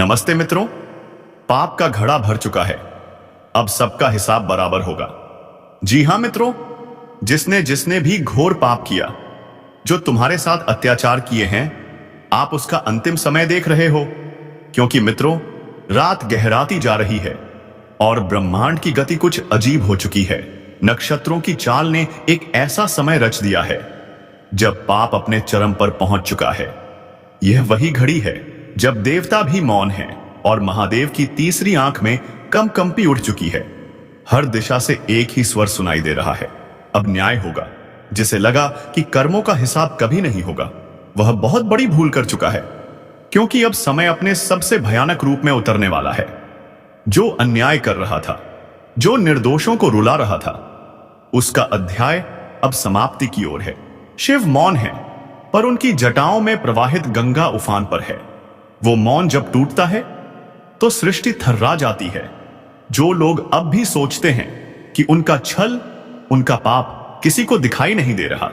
नमस्ते मित्रों। पाप का घड़ा भर चुका है, अब सबका हिसाब बराबर होगा। जी हां मित्रों, जिसने जिसने भी घोर पाप किया, जो तुम्हारे साथ अत्याचार किए हैं, आप उसका अंतिम समय देख रहे हो। क्योंकि मित्रों, रात गहराती जा रही है और ब्रह्मांड की गति कुछ अजीब हो चुकी है। नक्षत्रों की चाल ने एक ऐसा समय रच दिया है जब पाप अपने चरम पर पहुंच चुका है। यह वही घड़ी है जब देवता भी मौन हैं और महादेव की तीसरी आंख में कंपी उठ चुकी है। हर दिशा से एक ही स्वर सुनाई दे रहा है, अब न्याय होगा। जिसे लगा कि कर्मों का हिसाब कभी नहीं होगा, वह बहुत बड़ी भूल कर चुका है, क्योंकि अब समय अपने सबसे भयानक रूप में उतरने वाला है। जो अन्याय कर रहा था, जो निर्दोषों को रुला रहा था, उसका अध्याय अब समाप्ति की ओर है। शिव मौन है, पर उनकी जटाओं में प्रवाहित गंगा उफान पर है। वो मौन जब टूटता है तो सृष्टि थर्रा जाती है। जो लोग अब भी सोचते हैं कि उनका छल, उनका पाप किसी को दिखाई नहीं दे रहा,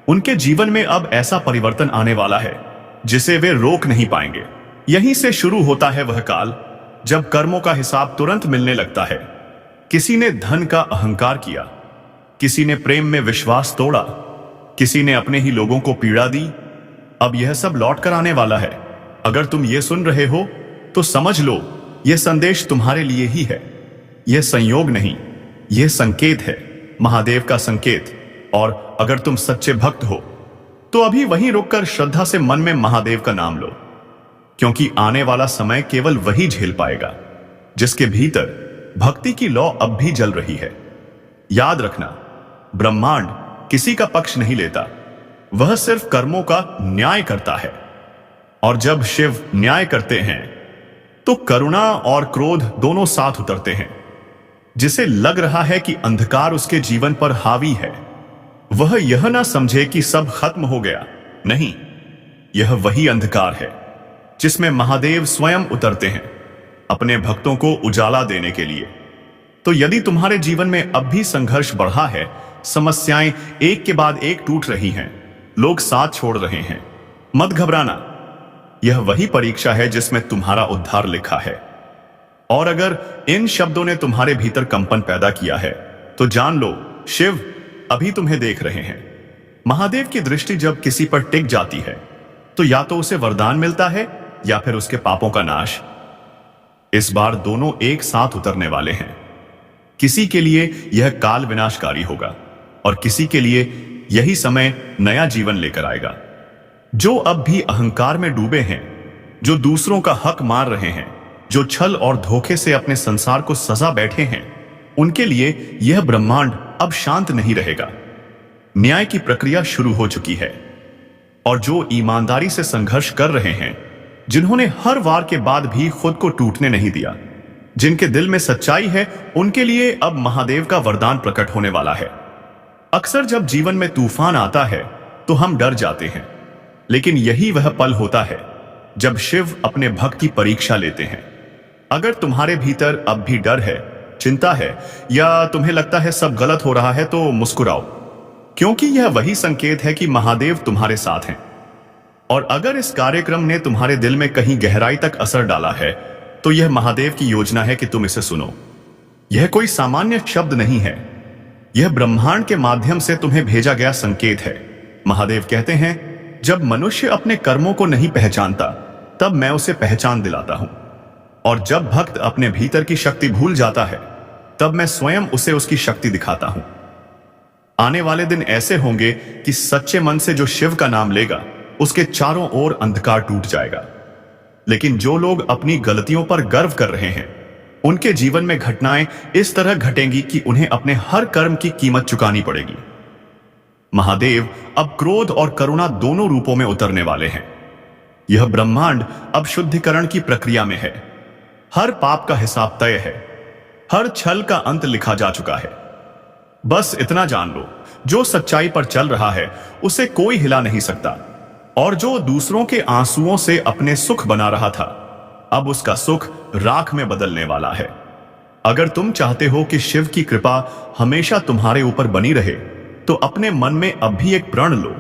उनके जीवन में अब ऐसा परिवर्तन आने वाला है जिसे वे रोक नहीं पाएंगे। यहीं से शुरू होता है वह काल जब कर्मों का हिसाब तुरंत मिलने लगता है। किसी ने धन का अहंकार किया, किसी ने प्रेम में विश्वास तोड़ा, किसी ने अपने ही लोगों को पीड़ा दी। अब यह सब लौट कर आने वाला है। अगर तुम ये सुन रहे हो तो समझ लो, यह संदेश तुम्हारे लिए ही है। यह संयोग नहीं, यह संकेत है, महादेव का संकेत। और अगर तुम सच्चे भक्त हो तो अभी वहीं रुककर श्रद्धा से मन में महादेव का नाम लो, क्योंकि आने वाला समय केवल वही झेल पाएगा जिसके भीतर भक्ति की लौ अब भी जल रही है। याद रखना, ब्रह्मांड किसी का पक्ष नहीं लेता, वह सिर्फ कर्मों का न्याय करता है। और जब शिव न्याय करते हैं तो करुणा और क्रोध दोनों साथ उतरते हैं। जिसे लग रहा है कि अंधकार उसके जीवन पर हावी है, वह यह ना समझे कि सब खत्म हो गया। नहीं, यह वही अंधकार है जिसमें महादेव स्वयं उतरते हैं अपने भक्तों को उजाला देने के लिए। तो यदि तुम्हारे जीवन में अब भी संघर्ष बढ़ा है, समस्याएं एक के बाद एक टूट रही हैं, लोग साथ छोड़ रहे हैं, मत घबराना। यह वही परीक्षा है जिसमें तुम्हारा उद्धार लिखा है। और अगर इन शब्दों ने तुम्हारे भीतर कंपन पैदा किया है तो जान लो, शिव अभी तुम्हें देख रहे हैं। महादेव की दृष्टि जब किसी पर टिक जाती है तो या तो उसे वरदान मिलता है या फिर उसके पापों का नाश। इस बार दोनों एक साथ उतरने वाले हैं। किसी के लिए यह काल विनाशकारी होगा और किसी के लिए यही समय नया जीवन लेकर आएगा। जो अब भी अहंकार में डूबे हैं, जो दूसरों का हक मार रहे हैं, जो छल और धोखे से अपने संसार को सजा बैठे हैं, उनके लिए यह ब्रह्मांड अब शांत नहीं रहेगा। न्याय की प्रक्रिया शुरू हो चुकी है। और जो ईमानदारी से संघर्ष कर रहे हैं, जिन्होंने हर वार के बाद भी खुद को टूटने नहीं दिया, जिनके दिल में सच्चाई है, उनके लिए अब महादेव का वरदान प्रकट होने वाला है। अक्सर जब जीवन में तूफान आता है तो हम डर जाते हैं, लेकिन यही वह पल होता है जब शिव अपने भक्त की परीक्षा लेते हैं। अगर तुम्हारे भीतर अब भी डर है, चिंता है, या तुम्हें लगता है सब गलत हो रहा है, तो मुस्कुराओ, क्योंकि यह वही संकेत है कि महादेव तुम्हारे साथ हैं। और अगर इस कार्यक्रम ने तुम्हारे दिल में कहीं गहराई तक असर डाला है तो यह महादेव की योजना है कि तुम इसे सुनो। यह कोई सामान्य शब्द नहीं है, यह ब्रह्मांड के माध्यम से तुम्हें भेजा गया संकेत है। महादेव कहते हैं, जब मनुष्य अपने कर्मों को नहीं पहचानता तब मैं उसे पहचान दिलाता हूं, और जब भक्त अपने भीतर की शक्ति भूल जाता है तब मैं स्वयं उसे उसकी शक्ति दिखाता हूं। आने वाले दिन ऐसे होंगे कि सच्चे मन से जो शिव का नाम लेगा, उसके चारों ओर अंधकार टूट जाएगा। लेकिन जो लोग अपनी गलतियों पर गर्व कर रहे हैं, उनके जीवन में घटनाएं इस तरह घटेंगी कि उन्हें अपने हर कर्म की कीमत चुकानी पड़ेगी। महादेव अब क्रोध और करुणा दोनों रूपों में उतरने वाले हैं। यह ब्रह्मांड अब शुद्धिकरण की प्रक्रिया में है। हर पाप का हिसाब तय है, हर छल का अंत लिखा जा चुका है। बस इतना जान लो, जो सच्चाई पर चल रहा है उसे कोई हिला नहीं सकता, और जो दूसरों के आंसुओं से अपने सुख बना रहा था, अब उसका सुख राख में बदलने वाला है। अगर तुम चाहते हो कि शिव की कृपा हमेशा तुम्हारे ऊपर बनी रहे, तो अपने मन में अब भी एक प्रण लो,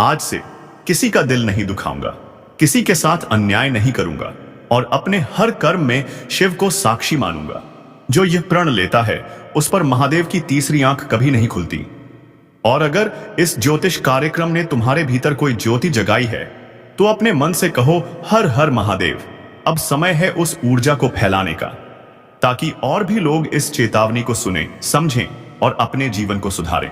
आज से किसी का दिल नहीं दुखाऊंगा, किसी के साथ अन्याय नहीं करूंगा, और अपने हर कर्म में शिव को साक्षी मानूंगा। जो यह प्रण लेता है उस पर महादेव की तीसरी आंख कभी नहीं खुलती। और अगर इस ज्योतिष कार्यक्रम ने तुम्हारे भीतर कोई ज्योति जगाई है तो अपने मन से कहो, हर हर महादेव। अब समय है उस ऊर्जा को फैलाने का, ताकि और भी लोग इस चेतावनी को सुने, समझें और अपने जीवन को सुधारें।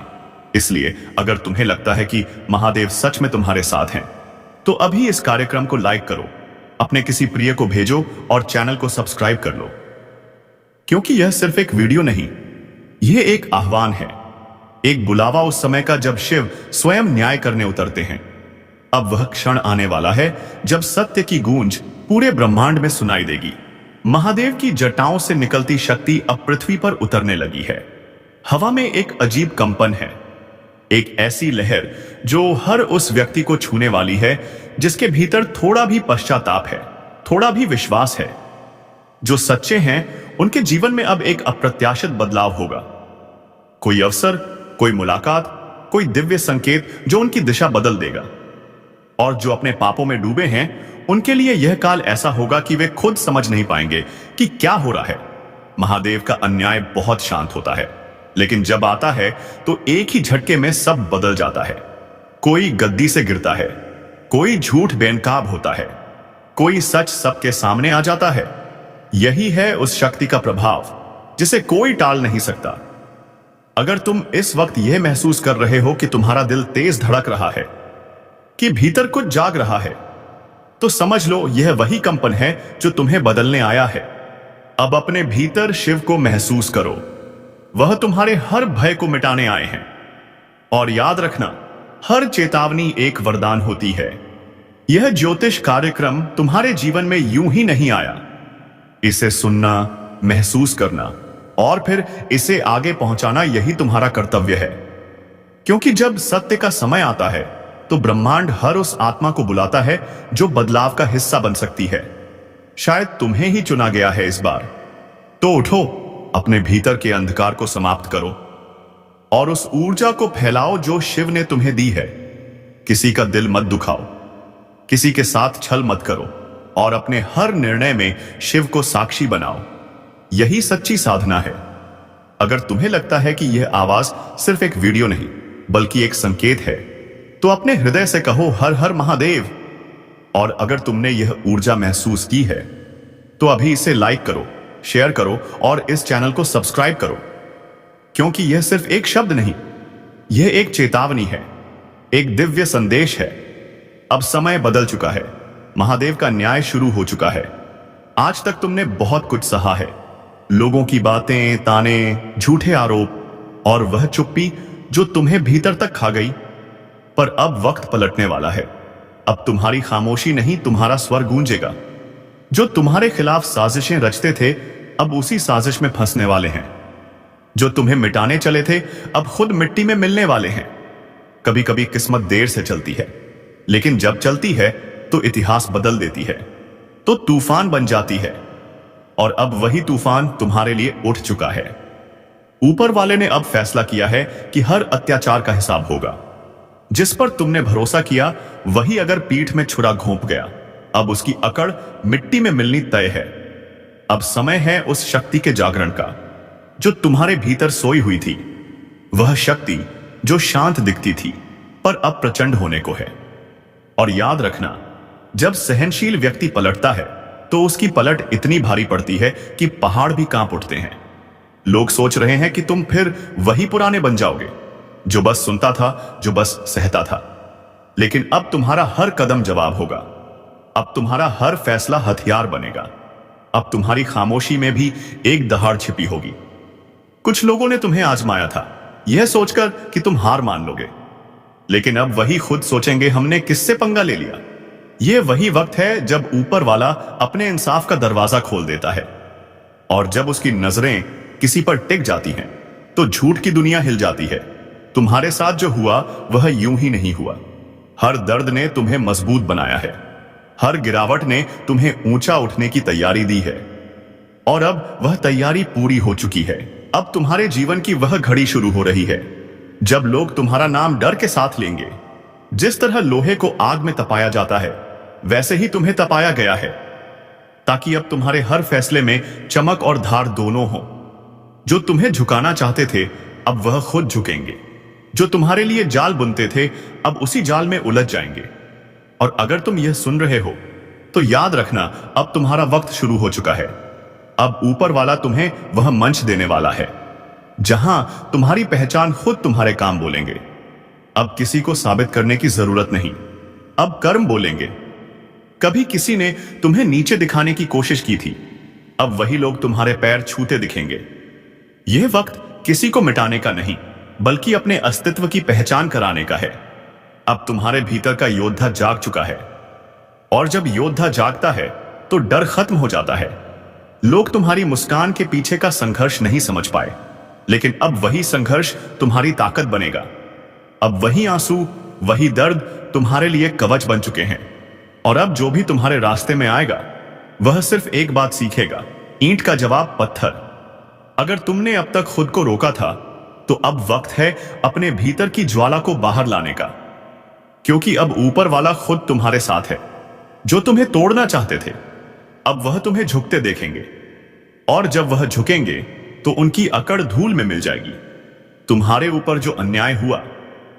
इसलिए अगर तुम्हें लगता है कि महादेव सच में तुम्हारे साथ हैं, तो अभी इस कार्यक्रम को लाइक करो, अपने किसी प्रिय को भेजो और चैनल को सब्सक्राइब कर लो। क्योंकि यह सिर्फ एक वीडियो नहीं, यह एक आह्वान है, एक बुलावा उस समय का जब शिव स्वयं न्याय करने उतरते हैं। अब वह क्षण आने वाला है जब सत्य की गूंज पूरे ब्रह्मांड में सुनाई देगी। महादेव की जटाओं से निकलती शक्ति अब पृथ्वी पर उतरने लगी है। हवा में एक अजीब कंपन है, एक ऐसी लहर जो हर उस व्यक्ति को छूने वाली है जिसके भीतर थोड़ा भी पश्चाताप है, थोड़ा भी विश्वास है। जो सच्चे हैं उनके जीवन में अब एक अप्रत्याशित बदलाव होगा। कोई अवसर, कोई मुलाकात, कोई दिव्य संकेत जो उनकी दिशा बदल देगा। और जो अपने पापों में डूबे हैं उनके लिए यह काल ऐसा होगा कि वे खुद समझ नहीं पाएंगे कि क्या हो रहा है। महादेव का अन्याय बहुत शांत होता है, लेकिन जब आता है तो एक ही झटके में सब बदल जाता है। कोई गद्दी से गिरता है, कोई झूठ बेनकाब होता है, कोई सच सबके सामने आ जाता है। यही है उस शक्ति का प्रभाव जिसे कोई टाल नहीं सकता। अगर तुम इस वक्त यह महसूस कर रहे हो कि तुम्हारा दिल तेज धड़क रहा है, कि भीतर कुछ जाग रहा है, तो समझ लो यह वही कंपन है जो तुम्हें बदलने आया है। अब अपने भीतर शिव को महसूस करो, वह तुम्हारे हर भय को मिटाने आए हैं। और याद रखना, हर चेतावनी एक वरदान होती है। यह ज्योतिष कार्यक्रम तुम्हारे जीवन में यूं ही नहीं आया। इसे सुनना, महसूस करना और फिर इसे आगे पहुंचाना यही तुम्हारा कर्तव्य है। क्योंकि जब सत्य का समय आता है तो ब्रह्मांड हर उस आत्मा को बुलाता है जो बदलाव का हिस्सा बन सकती है। शायद तुम्हें ही चुना गया है इस बार। तो उठो, अपने भीतर के अंधकार को समाप्त करो और उस ऊर्जा को फैलाओ जो शिव ने तुम्हें दी है। किसी का दिल मत दुखाओ, किसी के साथ छल मत करो और अपने हर निर्णय में शिव को साक्षी बनाओ। यही सच्ची साधना है। अगर तुम्हें लगता है कि यह आवाज सिर्फ एक वीडियो नहीं बल्कि एक संकेत है, तो अपने हृदय से कहो, हर हर महादेव। और अगर तुमने यह ऊर्जा महसूस की है तो अभी इसे लाइक करो, शेयर करो और इस चैनल को सब्सक्राइब करो। क्योंकि यह सिर्फ एक शब्द नहीं, यह एक चेतावनी है, एक दिव्य संदेश है। अब समय बदल चुका है, महादेव का न्याय शुरू हो चुका है। आज तक तुमने बहुत कुछ सहा है, लोगों की बातें, ताने, झूठे आरोप और वह चुप्पी जो तुम्हें भीतर तक खा गई। पर अब वक्त पलटने वाला है। अब तुम्हारी खामोशी नहीं, तुम्हारा स्वर गूंजेगा। जो तुम्हारे खिलाफ साजिशें रचते थे अब उसी साजिश में फंसने वाले हैं। जो तुम्हें मिटाने चले थे अब खुद मिट्टी में मिलने वाले हैं। कभी कभी किस्मत देर से चलती है, लेकिन जब चलती है तो इतिहास बदल देती है, तो तूफान बन जाती है। और अब वही तूफान तुम्हारे लिए उठ चुका है। ऊपर वाले ने अब फैसला किया है कि हर अत्याचार का हिसाब होगा। जिस पर तुमने भरोसा किया वही अगर पीठ में छुरा घोंप गया, अब उसकी अकड़ मिट्टी में मिलनी तय है। अब समय है उस शक्ति के जागरण का जो तुम्हारे भीतर सोई हुई थी। वह शक्ति जो शांत दिखती थी पर अब प्रचंड होने को है। और याद रखना, जब सहनशील व्यक्ति पलटता है तो उसकी पलट इतनी भारी पड़ती है कि पहाड़ भी कांप उठते हैं। लोग सोच रहे हैं कि तुम फिर वही पुराने बन जाओगे, जो बस सुनता था, जो बस सहता था। लेकिन अब तुम्हारा हर कदम जवाब होगा। अब तुम्हारा हर फैसला हथियार बनेगा। अब तुम्हारी खामोशी में भी एक दहाड़ छिपी होगी। कुछ लोगों ने तुम्हें आजमाया था, यह सोचकर कि तुम हार मान लोगे, लेकिन अब वही खुद सोचेंगे हमने किससे पंगा ले लिया। यह वही वक्त है जब ऊपर वाला अपने इंसाफ का दरवाजा खोल देता है। और जब उसकी नजरें किसी पर टिक जाती हैं तो झूठ की दुनिया हिल जाती है। तुम्हारे साथ जो हुआ वह यूं ही नहीं हुआ। हर दर्द ने तुम्हें मजबूत बनाया है, हर गिरावट ने तुम्हें ऊंचा उठने की तैयारी दी है। और अब वह तैयारी पूरी हो चुकी है। अब तुम्हारे जीवन की वह घड़ी शुरू हो रही है जब लोग तुम्हारा नाम डर के साथ लेंगे। जिस तरह लोहे को आग में तपाया जाता है वैसे ही तुम्हें तपाया गया है। ताकि अब तुम्हारे हर फैसले में चमक और धार दोनों हो। जो तुम्हें झुकाना चाहते थे अब वह खुद झुकेंगे। जो तुम्हारे लिए जाल बुनते थे अब उसी जाल में उलझ जाएंगे। और अगर तुम यह सुन रहे हो तो याद रखना, अब तुम्हारा वक्त शुरू हो चुका है। अब ऊपर वाला तुम्हें वह मंच देने वाला है जहां तुम्हारी पहचान खुद तुम्हारे काम बोलेंगे। अब किसी को साबित करने की जरूरत नहीं, अब कर्म बोलेंगे। कभी किसी ने तुम्हें नीचे दिखाने की कोशिश की थी, अब वही लोग तुम्हारे पैर छूते दिखेंगे। यह वक्त किसी को मिटाने का नहीं, बल्कि अपने अस्तित्व की पहचान कराने का है। अब तुम्हारे भीतर का योद्धा जाग चुका है, और जब योद्धा जागता है तो डर खत्म हो जाता है। लोग तुम्हारी मुस्कान के पीछे का संघर्ष नहीं समझ पाए, लेकिन अब वही संघर्ष तुम्हारी ताकत बनेगा। अब वही आंसू, वही दर्द तुम्हारे लिए कवच बन चुके हैं। और अब जो भी तुम्हारे रास्ते में आएगा वह सिर्फ एक बात सीखेगा, ईंट का जवाब पत्थर। अगर तुमने अब तक खुद को रोका था तो अब वक्त है अपने भीतर की ज्वाला को बाहर लाने का, क्योंकि अब ऊपर वाला खुद तुम्हारे साथ है। जो तुम्हें तोड़ना चाहते थे अब वह तुम्हें झुकते देखेंगे, और जब वह झुकेंगे तो उनकी अकड़ धूल में मिल जाएगी। तुम्हारे ऊपर जो अन्याय हुआ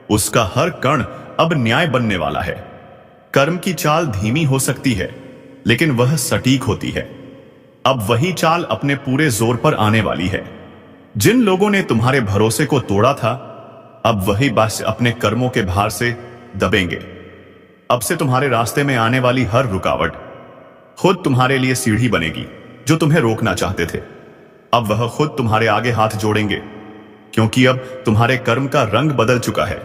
उसका हर कण अब न्याय बनने वाला है। कर्म की चाल धीमी हो सकती है, लेकिन वह सटीक होती है। अब वही चाल अपने पूरे जोर पर आने वाली है। जिन लोगों ने तुम्हारे भरोसे को तोड़ा था अब वही बस अपने कर्मों के भार से दबेंगे। अब से तुम्हारे रास्ते में आने वाली हर रुकावट खुद तुम्हारे लिए सीढ़ी बनेगी। जो तुम्हें रोकना चाहते थे अब वह खुद तुम्हारे आगे हाथ जोड़ेंगे, क्योंकि अब तुम्हारे कर्म का रंग बदल चुका है।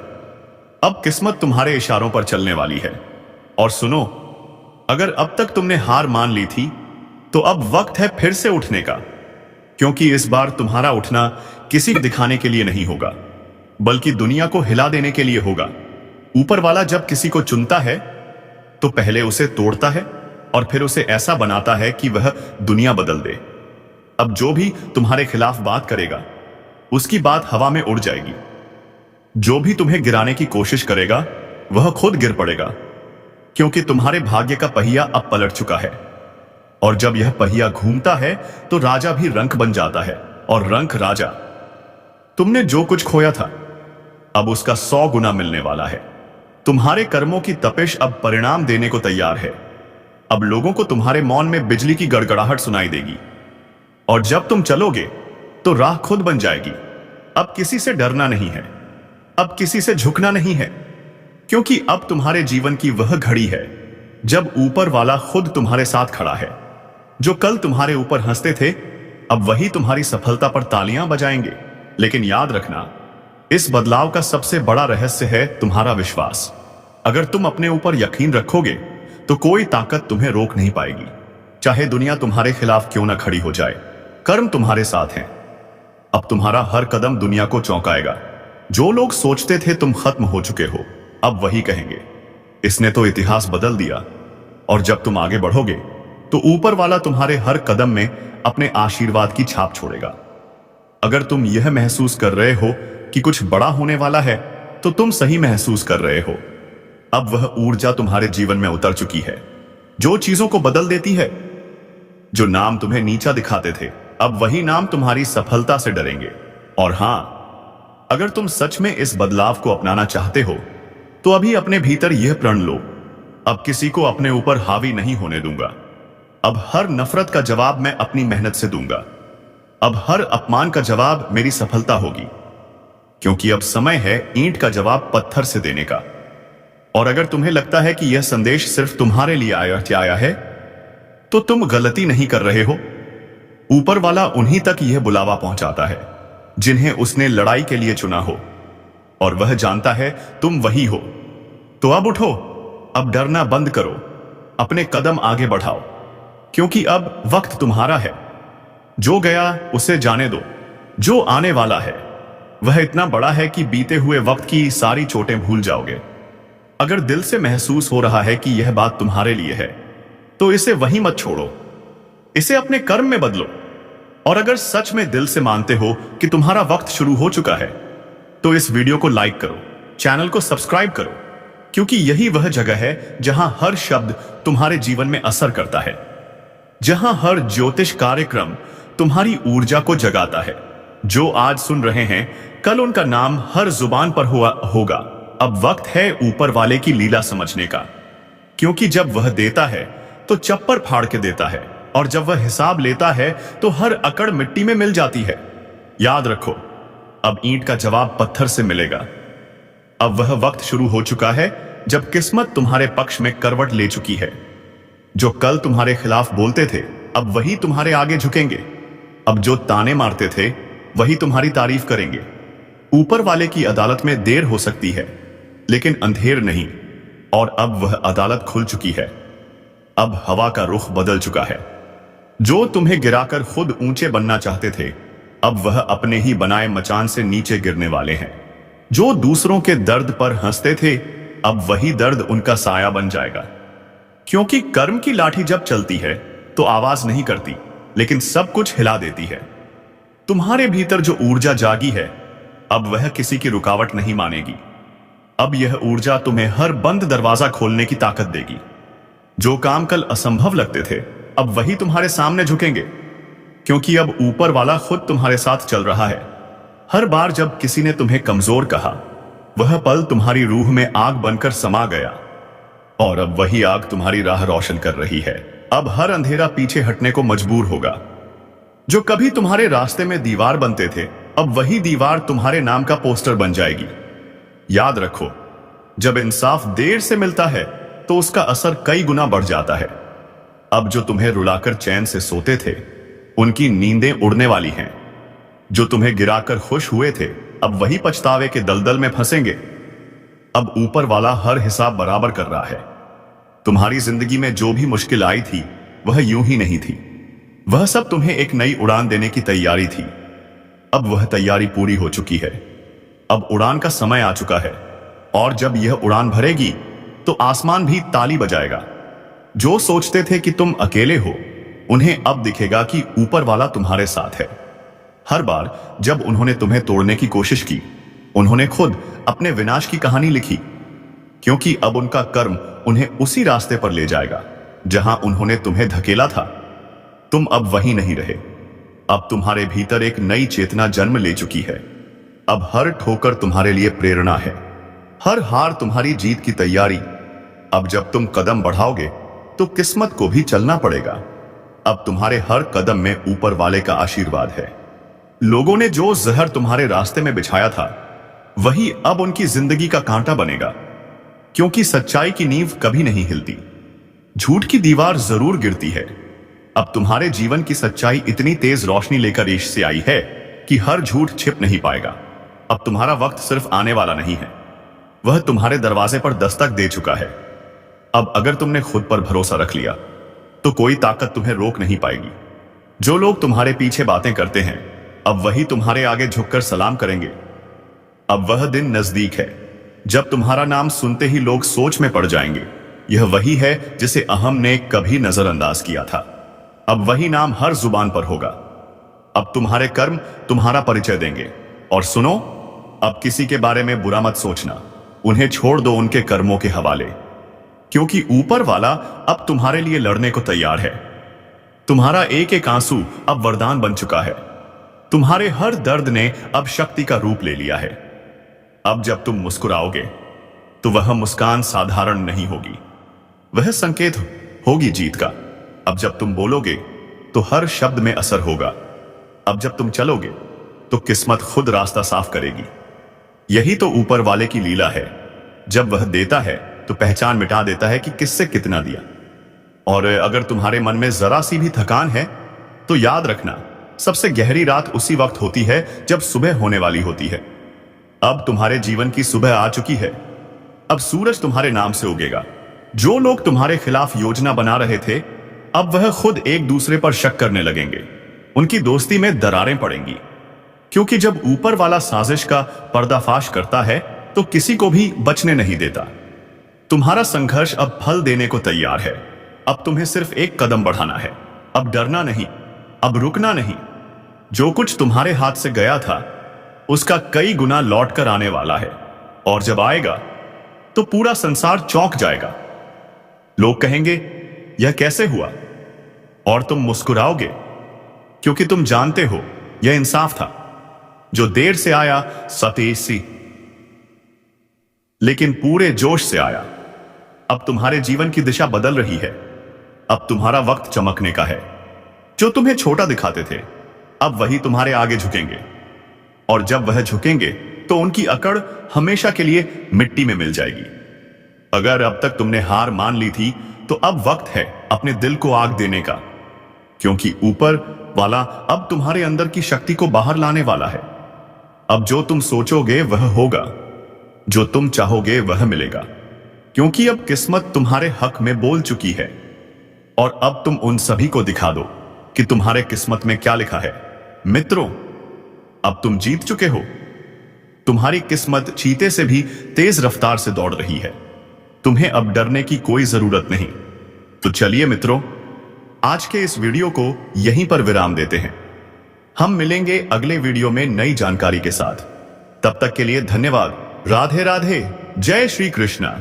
अब किस्मत तुम्हारे इशारों पर चलने वाली है। और सुनो, अगर अब तक तुमने हार मान ली थी तो अब वक्त है फिर से उठने का, क्योंकि इस बार तुम्हारा उठना किसी को दिखाने के लिए नहीं होगा, बल्कि दुनिया को हिला देने के लिए होगा। ऊपर वाला जब किसी को चुनता है तो पहले उसे तोड़ता है और फिर उसे ऐसा बनाता है कि वह दुनिया बदल दे। अब जो भी तुम्हारे खिलाफ बात करेगा उसकी बात हवा में उड़ जाएगी। जो भी तुम्हें गिराने की कोशिश करेगा वह खुद गिर पड़ेगा, क्योंकि तुम्हारे भाग्य का पहिया अब पलट चुका है। और जब यह पहिया घूमता है तो राजा भी रंक बन जाता है, और रंक राजा। तुमने जो कुछ खोया था अब उसका 100 गुना मिलने वाला है। तुम्हारे कर्मों की तपिश अब परिणाम देने को तैयार है। अब लोगों को तुम्हारे मौन में बिजली की गड़गड़ाहट सुनाई देगी, और जब तुम चलोगे तो राह खुद बन जाएगी। अब किसी से डरना नहीं है, अब किसी से झुकना नहीं है, क्योंकि अब तुम्हारे जीवन की वह घड़ी है जब ऊपर वाला खुद तुम्हारे साथ खड़ा है। जो कल तुम्हारे ऊपर हंसते थे अब वही तुम्हारी सफलता पर तालियां बजाएंगे। लेकिन याद रखना, इस बदलाव का सबसे बड़ा रहस्य है तुम्हारा विश्वास। अगर तुम अपने ऊपर यकीन रखोगे तो कोई ताकत तुम्हें रोक नहीं पाएगी, चाहे दुनिया तुम्हारे खिलाफ क्यों ना खड़ी हो जाए। कर्म तुम्हारे साथ हैं। अब तुम्हारा हर कदम दुनिया को चौंकाएगा। जो लोग सोचते थे तुम खत्म हो चुके हो अब वही कहेंगे, इसने तो इतिहास बदल दिया। और जब तुम आगे बढ़ोगे तो ऊपर वाला तुम्हारे हर कदम में अपने आशीर्वाद की छाप छोड़ेगा। अगर तुम यह महसूस कर रहे हो कि कुछ बड़ा होने वाला है तो तुम सही महसूस कर रहे हो। अब वह ऊर्जा तुम्हारे जीवन में उतर चुकी है जो चीजों को बदल देती है। जो नाम तुम्हें नीचा दिखाते थे अब वही नाम तुम्हारी सफलता से डरेंगे। और हां, अगर तुम सच में इस बदलाव को अपनाना चाहते हो तो अभी अपने भीतर यह प्रण लो, अब किसी को अपने ऊपर हावी नहीं होने दूंगा। अब हर नफरत का जवाब मैं अपनी मेहनत से दूंगा। अब हर अपमान का जवाब मेरी सफलता होगी, क्योंकि अब समय है ईंट का जवाब पत्थर से देने का। और अगर तुम्हें लगता है कि यह संदेश सिर्फ तुम्हारे लिए आया है तो तुम गलती नहीं कर रहे हो। ऊपर वाला उन्हीं तक यह बुलावा पहुंचाता है जिन्हें उसने लड़ाई के लिए चुना हो, और वह जानता है तुम वही हो। तो अब उठो, अब डरना बंद करो, अपने कदम आगे बढ़ाओ, क्योंकि अब वक्त तुम्हारा है। जो गया उसे जाने दो, जो आने वाला है वह इतना बड़ा है कि बीते हुए वक्त की सारी चोटें भूल जाओगे। अगर दिल से महसूस हो रहा है कि यह बात तुम्हारे लिए है तो इसे वहीं मत छोड़ो, इसे अपने कर्म में बदलो। और अगर सच में दिल से मानते हो कि तुम्हारा वक्त शुरू हो चुका है तो इस वीडियो को लाइक करो, चैनल को सब्सक्राइब करो, क्योंकि यही वह जगह है जहां हर शब्द तुम्हारे जीवन में असर करता है। जहां हर ज्योतिष कार्यक्रम तुम्हारी ऊर्जा को जगाता है। जो आज सुन रहे हैं, कल उनका नाम हर जुबान पर होगा। अब वक्त है ऊपर वाले की लीला समझने का, क्योंकि जब वह देता है तो चप्पर फाड़ के देता है, और जब वह हिसाब लेता है तो हर अकड़ मिट्टी में मिल जाती है। याद रखो, अब ईंट का जवाब पत्थर से मिलेगा। अब वह वक्त शुरू हो चुका है जब किस्मत तुम्हारे पक्ष में करवट ले चुकी है। जो कल तुम्हारे खिलाफ बोलते थे, अब वही तुम्हारे आगे झुकेंगे। अब जो ताने मारते थे, वही तुम्हारी तारीफ करेंगे। ऊपर वाले की अदालत में देर हो सकती है, लेकिन अंधेर नहीं। और अब वह अदालत खुल चुकी है। अब हवा का रुख बदल चुका है। जो तुम्हें गिराकर खुद ऊंचे बनना चाहते थे, अब वह अपने ही बनाए मचान से नीचे गिरने वाले हैं। जो दूसरों के दर्द पर हंसते थे, अब वही दर्द उनका साया बन जाएगा। क्योंकि कर्म की लाठी जब चलती है तो आवाज नहीं करती, लेकिन सब कुछ हिला देती है। तुम्हारे भीतर जो ऊर्जा जागी है, अब वह किसी की रुकावट नहीं मानेगी। अब यह ऊर्जा तुम्हें हर बंद दरवाजा खोलने की ताकत देगी। जो काम कल असंभव लगते थे, अब वही तुम्हारे सामने झुकेंगे, क्योंकि अब ऊपर वाला खुद तुम्हारे साथ चल रहा है। हर बार जब किसी ने तुम्हें कमजोर कहा, वह पल तुम्हारी रूह में आग बनकर समा गया, और अब वही आग तुम्हारी राह रोशन कर रही है। अब हर अंधेरा पीछे हटने को मजबूर होगा। जो कभी तुम्हारे रास्ते में दीवार बनते थे, अब वही दीवार तुम्हारे नाम का पोस्टर बन जाएगी। याद रखो, जब इंसाफ देर से मिलता है तो उसका असर कई गुना बढ़ जाता है। अब जो तुम्हें रुलाकर चैन से सोते थे, उनकी नींदें उड़ने वाली हैं। जो तुम्हें गिराकर खुश हुए थे, अब वही पछतावे के दलदल में फंसेंगे। अब ऊपर वाला हर हिसाब बराबर कर रहा है। तुम्हारी जिंदगी में जो भी मुश्किल आई थी, वह यूं ही नहीं थी। वह सब तुम्हें एक नई उड़ान देने की तैयारी थी। अब वह तैयारी पूरी हो चुकी है। अब उड़ान का समय आ चुका है, और जब यह उड़ान भरेगी तो आसमान भी ताली बजाएगा। जो सोचते थे कि तुम अकेले हो, उन्हें अब दिखेगा कि ऊपर वाला तुम्हारे साथ है। हर बार जब उन्होंने तुम्हें तोड़ने की कोशिश की, उन्होंने खुद अपने विनाश की कहानी लिखी, क्योंकि अब उनका कर्म उन्हें उसी रास्ते पर ले जाएगा जहां उन्होंने तुम्हें धकेला था। तुम अब वही नहीं रहे। अब तुम्हारे भीतर एक नई चेतना जन्म ले चुकी है। अब हर ठोकर तुम्हारे लिए प्रेरणा है, हर हार तुम्हारी जीत की तैयारी। अब जब तुम कदम बढ़ाओगे तो किस्मत को भी चलना पड़ेगा। अब तुम्हारे हर कदम में ऊपर वाले का आशीर्वाद है। लोगों ने जो जहर तुम्हारे रास्ते में बिछाया था, वही अब उनकी जिंदगी का कांटा बनेगा, क्योंकि सच्चाई की नींव कभी नहीं हिलती। झूठ की दीवार जरूर गिरती है। अब तुम्हारे जीवन की सच्चाई इतनी तेज रोशनी लेकर ईश से आई है कि हर झूठ छिप नहीं पाएगा। अब तुम्हारा वक्त सिर्फ आने वाला नहीं है, वह तुम्हारे दरवाजे पर दस्तक दे चुका है। अब अगर तुमने खुद पर भरोसा रख लिया, तो कोई ताकत तुम्हें रोक नहीं पाएगी। जो लोग तुम्हारे पीछे बातें करते हैं, अब वही तुम्हारे आगे झुककर सलाम करेंगे। अब वह दिन नजदीक है जब तुम्हारा नाम सुनते ही लोग सोच में पड़ जाएंगे, यह वही है जिसे अहम ने कभी नजरअंदाज किया था। अब वही नाम हर जुबान पर होगा। अब तुम्हारे कर्म तुम्हारा परिचय देंगे। और सुनो, अब किसी के बारे में बुरा मत सोचना, उन्हें छोड़ दो उनके कर्मों के हवाले, क्योंकि ऊपर वाला अब तुम्हारे लिए लड़ने को तैयार है। तुम्हारा एक एक आंसू अब वरदान बन चुका है। तुम्हारे हर दर्द ने अब शक्ति का रूप ले लिया है। अब जब तुम मुस्कुराओगे तो वह मुस्कान साधारण नहीं होगी, वह संकेत होगी जीत का। अब जब तुम बोलोगे तो हर शब्द में असर होगा। अब जब तुम चलोगे तो किस्मत खुद रास्ता साफ करेगी। यही तो ऊपर वाले की लीला है। जब वह देता है तो पहचान मिटा देता है कि किससे कितना दिया। और अगर तुम्हारे मन में जरा सी भी थकान है, तो याद रखना, सबसे गहरी रात उसी वक्त होती है जब सुबह होने वाली होती है। अब तुम्हारे जीवन की सुबह आ चुकी है। अब सूरज तुम्हारे नाम से उगेगा। जो लोग तुम्हारे खिलाफ योजना बना रहे थे, अब वह खुद एक दूसरे पर शक करने लगेंगे। उनकी दोस्ती में दरारें पड़ेंगी, क्योंकि जब ऊपर वाला साजिश का पर्दाफाश करता है तो किसी को भी बचने नहीं देता। तुम्हारा संघर्ष अब फल देने को तैयार है। अब तुम्हें सिर्फ एक कदम बढ़ाना है। अब डरना नहीं, अब रुकना नहीं। जो कुछ तुम्हारे हाथ से गया था, उसका कई गुना लौट कर आने वाला है। और जब आएगा तो पूरा संसार चौंक जाएगा। लोग कहेंगे, यह कैसे हुआ? और तुम मुस्कुराओगे क्योंकि तुम जानते हो यह इंसाफ था। जो देर से आया सतेसी, लेकिन पूरे जोश से आया। अब तुम्हारे जीवन की दिशा बदल रही है। अब तुम्हारा वक्त चमकने का है। जो तुम्हें छोटा दिखाते थे अब वही तुम्हारे आगे झुकेंगे, और जब वह झुकेंगे तो उनकी अकड़ हमेशा के लिए मिट्टी में मिल जाएगी। अगर अब तक तुमने हार मान ली थी तो अब वक्त है अपने दिल को आग देने का, क्योंकि ऊपर वाला अब तुम्हारे अंदर की शक्ति को बाहर लाने वाला है। अब जो तुम सोचोगे वह होगा, जो तुम चाहोगे वह मिलेगा, क्योंकि अब किस्मत तुम्हारे हक में बोल चुकी है। और अब तुम उन सभी को दिखा दो कि तुम्हारे किस्मत में क्या लिखा है। मित्रों, अब तुम जीत चुके हो। तुम्हारी किस्मत चीते से भी तेज रफ्तार से दौड़ रही है। तुम्हें अब डरने की कोई जरूरत नहीं। तो चलिए मित्रों, आज के इस वीडियो को यहीं पर विराम देते हैं। हम मिलेंगे अगले वीडियो में नई जानकारी के साथ। तब तक के लिए धन्यवाद। राधे राधे। जय श्री कृष्णा।